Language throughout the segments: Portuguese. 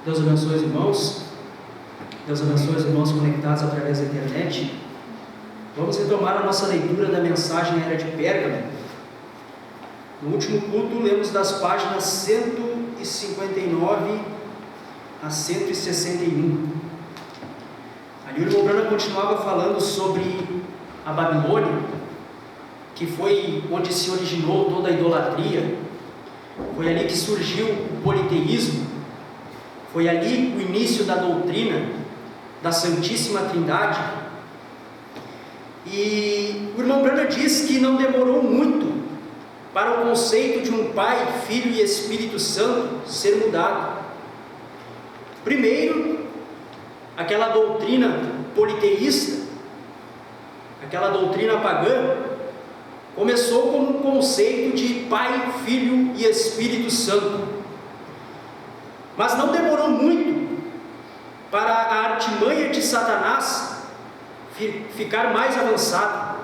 Deus abençoe os irmãos. Deus abençoe os irmãos conectados através da internet. Vamos retomar a nossa leitura da mensagem à era de Pérgamo. No último culto, lemos das páginas 159 a 161. Ali o irmão Branham continuava falando sobre a Babilônia, que foi onde se originou toda a idolatria. Foi ali que surgiu o politeísmo. Foi ali o início da doutrina da Santíssima Trindade. E o irmão Branham diz que não demorou muito para o conceito de um Pai, Filho e Espírito Santo ser mudado. Primeiro, aquela doutrina politeísta, aquela doutrina pagã, começou como um conceito de Pai, Filho e Espírito Santo. Mas não demorou muito para a artimanha de Satanás ficar mais avançada,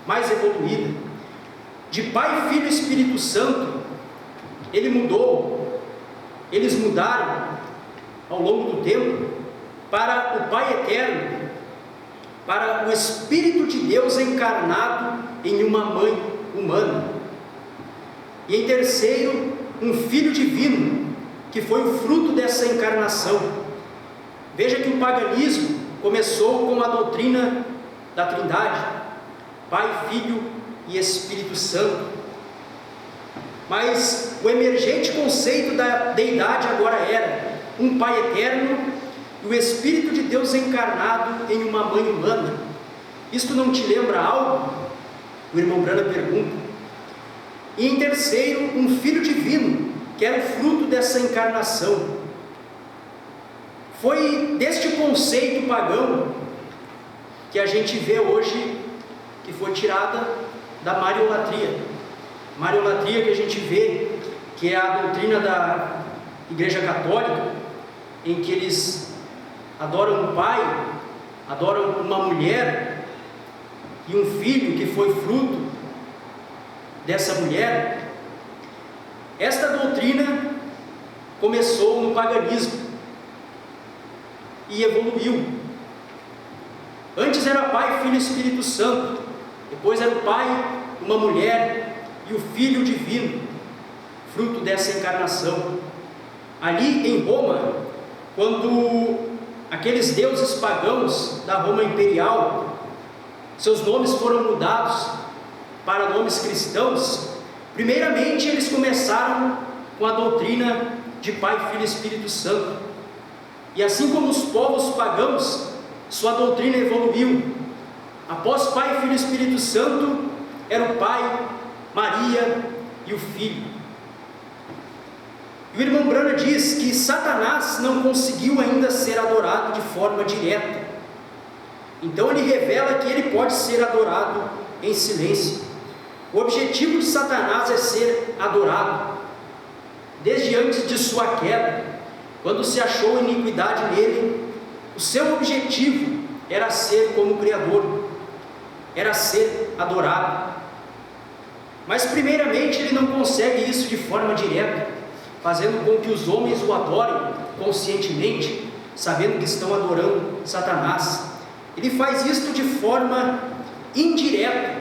mais evoluída. De Pai, Filho e Espírito Santo, eles mudaram ao longo do tempo para o Pai Eterno, para o Espírito de Deus encarnado em uma mãe humana. E em terceiro, um Filho divino, que foi o fruto dessa encarnação. Veja que o paganismo começou com a doutrina da Trindade, Pai, Filho e Espírito Santo. Mas o emergente conceito da deidade agora era um Pai eterno e o Espírito de Deus encarnado em uma mãe humana. Isto não te lembra algo? O irmão Branham pergunta. E em terceiro, um Filho divino, que era o fruto dessa encarnação. Foi deste conceito pagão que a gente vê hoje que foi tirada da mariolatria. Mariolatria que a gente vê que é a doutrina da Igreja Católica, em que eles adoram um pai, adoram uma mulher e um filho que foi fruto dessa mulher. Esta doutrina começou no paganismo e evoluiu. Antes era Pai, Filho e Espírito Santo, depois era o Pai, uma mulher e o Filho divino, fruto dessa encarnação. Ali em Roma, quando aqueles deuses pagãos da Roma imperial, seus nomes foram mudados para nomes cristãos, primeiramente eles começaram com a doutrina de Pai, Filho e Espírito Santo. E assim como os povos pagãos, sua doutrina evoluiu. Após Pai, Filho e Espírito Santo, era o Pai, Maria e o Filho. E o irmão Branham diz que Satanás não conseguiu ainda ser adorado de forma direta. Então ele revela que ele pode ser adorado em silêncio. O objetivo de Satanás é ser adorado. Desde antes de sua queda, quando se achou iniquidade nele, o seu objetivo era ser como o Criador, era ser adorado. Mas primeiramente ele não consegue isso de forma direta, fazendo com que os homens o adorem conscientemente, sabendo que estão adorando Satanás. Ele faz isto de forma indireta.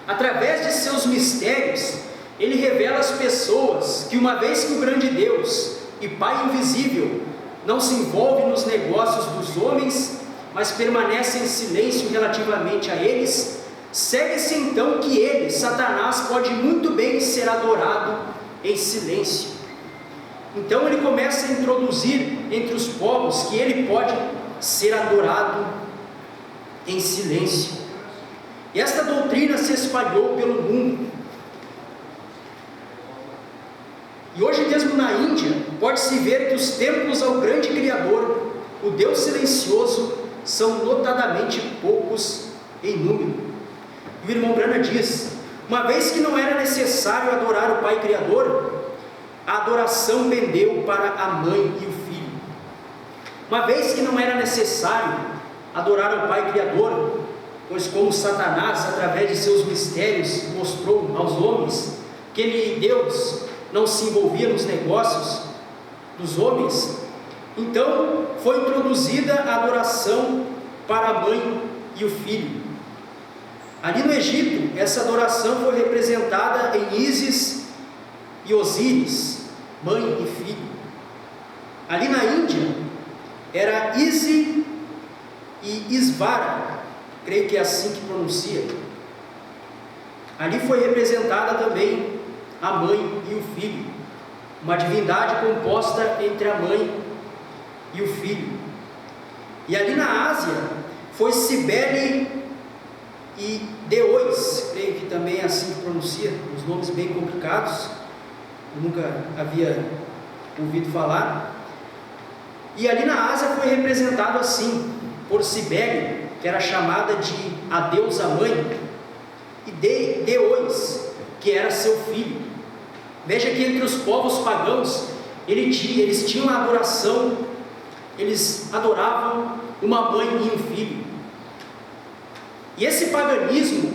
Através de seus mistérios, ele revela às pessoas que uma vez que o grande Deus e Pai invisível não se envolve nos negócios dos homens, mas permanece em silêncio relativamente a eles, segue-se então que ele, Satanás, pode muito bem ser adorado em silêncio. Então ele começa a introduzir entre os povos que ele pode ser adorado em silêncio. E esta doutrina se espalhou pelo mundo. E hoje mesmo na Índia, pode-se ver que os templos ao grande Criador, o Deus silencioso, são notadamente poucos em número. E o irmão Branham diz, uma vez que não era necessário adorar o Pai Criador, a adoração pendeu para a mãe e o filho. Uma vez que não era necessário adorar o Pai Criador, pois como Satanás, através de seus mistérios, mostrou aos homens que ele, Deus, não se envolvia nos negócios, dos homens, então foi introduzida a adoração para a mãe e o filho. Ali no Egito, essa adoração foi representada em Ísis e Osíris, mãe e filho. Ali na Índia, era Isi e Isvara, creio que é assim que pronuncia. Ali foi representada também a mãe e o filho, uma divindade composta entre a mãe e o filho. E ali na Ásia, foi Cibele e Deois, creio que também é assim que pronuncia, uns nomes bem complicados, eu nunca havia ouvido falar. E ali na Ásia foi representado assim, por Cibele, que era chamada de a deusa mãe, e Deois, que era seu filho. Veja que entre os povos pagãos, eles tinham a adoração, eles adoravam uma mãe e um filho. E esse paganismo,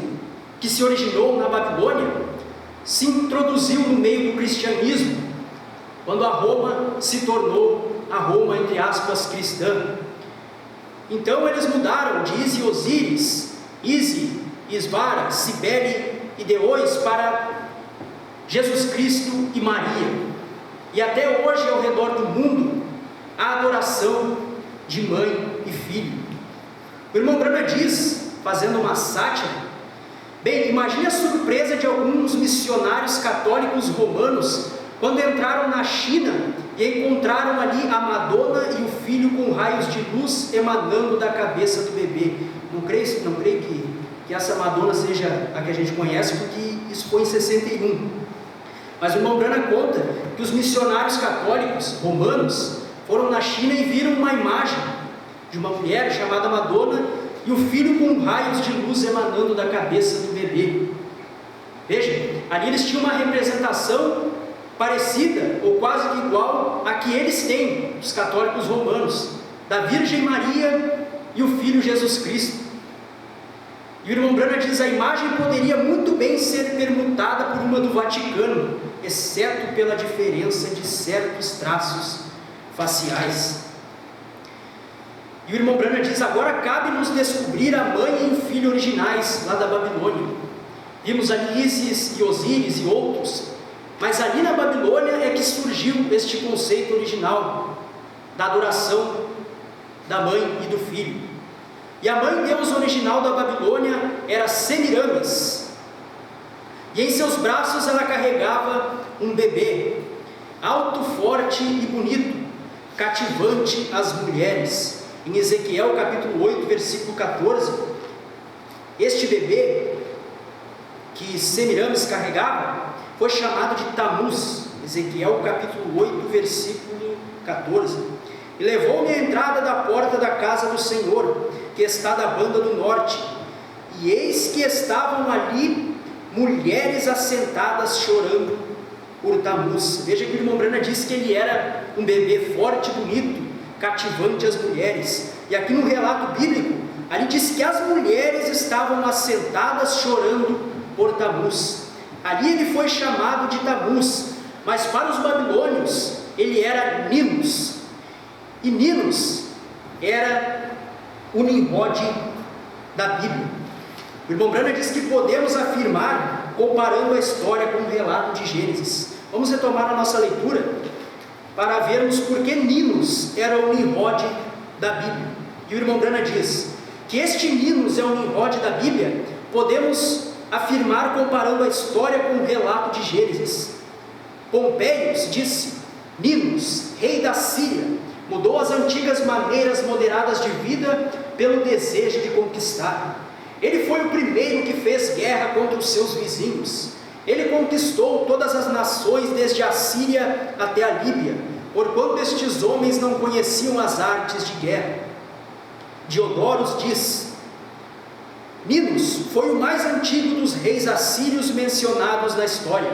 que se originou na Babilônia, se introduziu no meio do cristianismo, quando a Roma se tornou a Roma, entre aspas, cristã. Então eles mudaram de Isi e Osíris, Isi, Isvara, Cibele e Deois para Jesus Cristo e Maria. E até hoje, ao redor do mundo, a adoração de mãe e filho. O irmão Branham diz, fazendo uma sátira, bem, imagine a surpresa de alguns missionários católicos romanos quando entraram na China e encontraram ali a Madonna e o filho com raios de luz emanando da cabeça do bebê. Não creio que essa Madonna seja a que a gente conhece, porque isso foi em 61. Mas o irmão Branham conta que os missionários católicos romanos foram na China e viram uma imagem de uma mulher chamada Madonna e o filho com raios de luz emanando da cabeça do bebê. Veja, ali eles tinham uma representação parecida ou quase que igual a que eles têm, os católicos romanos, da Virgem Maria e o Filho Jesus Cristo. E o irmão Branham diz, a imagem poderia muito bem ser permutada por uma do Vaticano, exceto pela diferença de certos traços faciais. E o irmão Branham diz, agora cabe-nos descobrir a mãe e o filho originais lá da Babilônia. Vimos ali Ísis e Osíris e outros, mas ali na Babilônia é que surgiu este conceito original da adoração da mãe e do filho. E a mãe Deus original da Babilônia era Semiramis, e em seus braços ela carregava um bebê, alto, forte e bonito, cativante às mulheres. Em Ezequiel capítulo 8, versículo 14, este bebê que Semiramis carregava foi chamado de Tamuz. Ezequiel capítulo 8, versículo 14. E levou-me à entrada da porta da casa do Senhor, que está da banda do norte, e eis que estavam ali mulheres assentadas chorando por Tamuz. Veja que o irmão Branham disse que ele era um bebê forte e bonito, cativante às mulheres. E aqui no relato bíblico, ali diz que as mulheres estavam assentadas chorando por Tamuz. Ali ele foi chamado de Tamuz, mas para os babilônios ele era Ninos. E Ninos era o Nimrod da Bíblia. O irmão Branham diz que podemos afirmar, comparando a história com o relato de Gênesis. Vamos retomar a nossa leitura para vermos por que Ninos era o Nimrod da Bíblia. E o irmão Branham diz que este Ninos é o Nimrod da Bíblia, podemos afirmar comparando a história com o relato de Gênesis. Pompeius disse, Ninos, rei da Síria, mudou as antigas maneiras moderadas de vida pelo desejo de conquistar. Ele foi o primeiro que fez guerra contra os seus vizinhos. Ele conquistou todas as nações, desde a Síria até a Líbia, porquanto estes homens não conheciam as artes de guerra. Diodorus diz, Ninos foi o mais antigo dos reis assírios mencionados na história.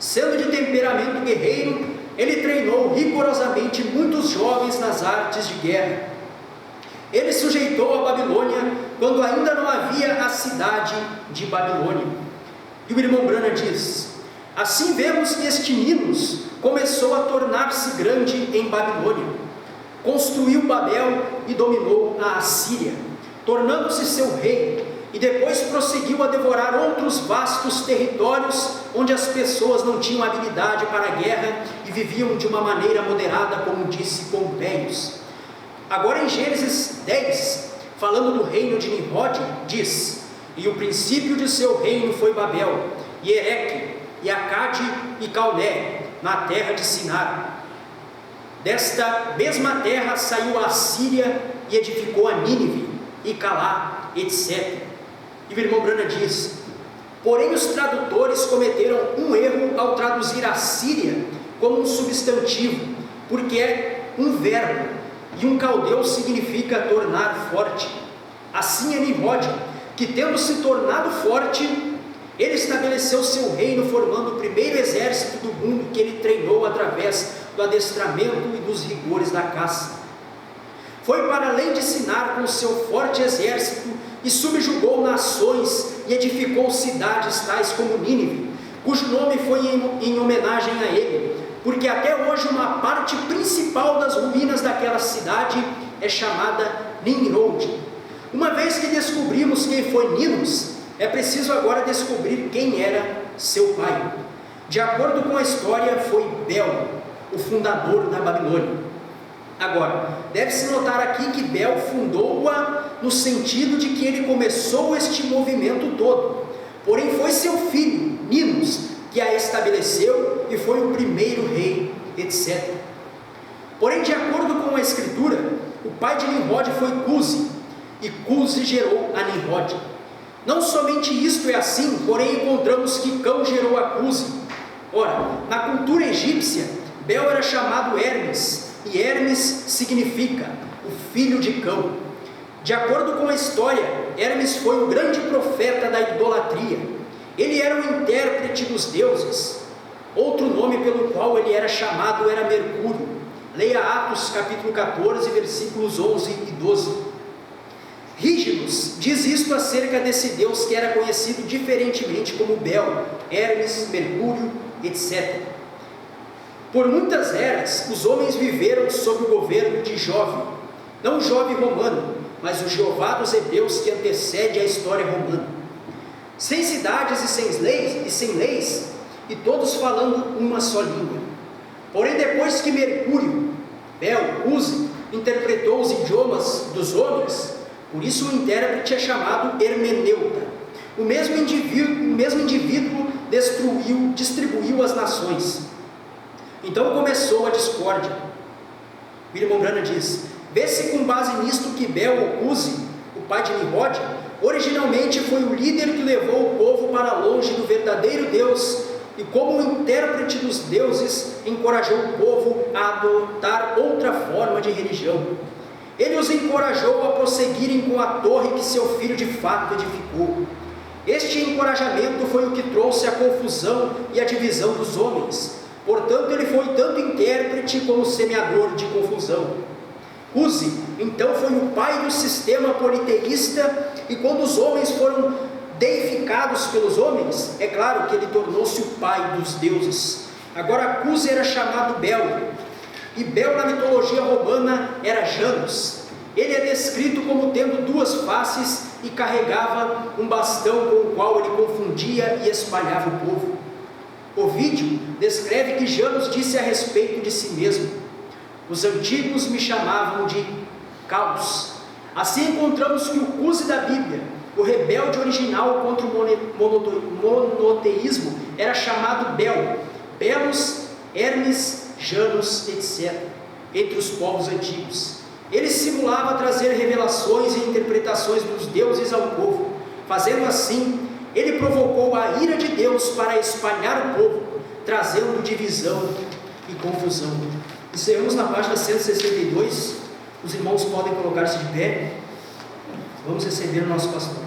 Sendo de temperamento guerreiro, ele treinou rigorosamente muitos jovens nas artes de guerra. Ele sujeitou a Babilônia quando ainda não havia a cidade de Babilônia. E o irmão Branham diz, assim vemos que este Ninos começou a tornar-se grande em Babilônia. Construiu Babel e dominou a Assíria, tornando-se seu rei, e depois prosseguiu a devorar outros vastos territórios onde as pessoas não tinham habilidade para a guerra e viviam de uma maneira moderada, como disse Pompeius. Agora em Gênesis 10, falando do reino de Nimrod, diz: e o princípio de seu reino foi Babel, e Ereque, e Acade e Calné, na terra de Sinar. Desta mesma terra saiu a Assíria e edificou a Nínive, e Calá, etc. E o irmão Brana diz: porém os tradutores cometeram um erro ao traduzir a Síria como um substantivo, porque é um verbo, e um caldeu significa tornar forte. Assim é Nimrod, que tendo se tornado forte, ele estabeleceu seu reino, formando o primeiro exército do mundo, que ele treinou através do adestramento e dos rigores da caça. Foi para além de Sinar com seu forte exército e subjugou nações e edificou cidades tais como Nínive, cujo nome foi em homenagem a ele, porque até hoje uma parte principal das ruínas daquela cidade é chamada Nimrod. Uma vez que descobrimos quem foi Ninos, é preciso agora descobrir quem era seu pai. De acordo com a história, foi Bel, o fundador da Babilônia. Agora, deve-se notar aqui que Bel fundou-a no sentido de que ele começou este movimento todo. Porém, foi seu filho, Ninos, que a estabeleceu e foi o primeiro rei, etc. Porém, de acordo com a escritura, o pai de Nimrod foi Cusi, e Cusi gerou a Nimrod. Não somente isto é assim, porém encontramos que Cão gerou a Cusi. Ora, na cultura egípcia, Bel era chamado Hermes, e Hermes significa o filho de Cão. De acordo com a história, Hermes foi o grande profeta da idolatria. Ele era o intérprete dos deuses. Outro nome pelo qual ele era chamado era Mercúrio. Leia Atos capítulo 14, versículos 11 e 12. Rígidos diz isto acerca desse Deus que era conhecido diferentemente como Bel, Hermes, Mercúrio, etc. Por muitas eras, os homens viveram sob o governo de Jove, não Jove romano, mas o Jeová dos Hebreus que antecede a história romana. Sem cidades e sem leis, e todos falando uma só língua. Porém, depois que Mercúrio, Bel, Cusi, interpretou os idiomas dos homens, por isso o intérprete é chamado hermeneuta. O mesmo indivíduo distribuiu as nações. Então começou a discórdia. O irmão Brana diz: vê-se com base nisto que Bel ou Cusi, o pai de Nimrod, originalmente foi o líder que levou o povo para longe do verdadeiro Deus, e como intérprete dos deuses, encorajou o povo a adotar outra forma de religião. Ele os encorajou a prosseguirem com a torre que seu filho de fato edificou. Este encorajamento foi o que trouxe a confusão e a divisão dos homens. Portanto, ele foi tanto intérprete como semeador de confusão. Cusi, então, foi o pai do sistema politeísta, e quando os homens foram deificados pelos homens, é claro que ele tornou-se o pai dos deuses. Agora, Cusi era chamado Bel, e Bel na mitologia romana era Janus. Ele é descrito como tendo duas faces e carregava um bastão com o qual ele confundia e espalhava o povo. Ovídio descreve que Janus disse a respeito de si mesmo: os antigos me chamavam de Caos. Assim encontramos que o Cusi da Bíblia, o rebelde original contra o monoteísmo, era chamado Bel, Belos, Hermes, Janus, etc., entre os povos antigos. Ele simulava trazer revelações e interpretações dos deuses ao povo. Fazendo assim, ele provocou a ira de Deus para espalhar o povo, trazendo divisão e confusão. Encerramos na página 162. Os irmãos podem colocar-se de pé. Vamos receber o nosso pastor.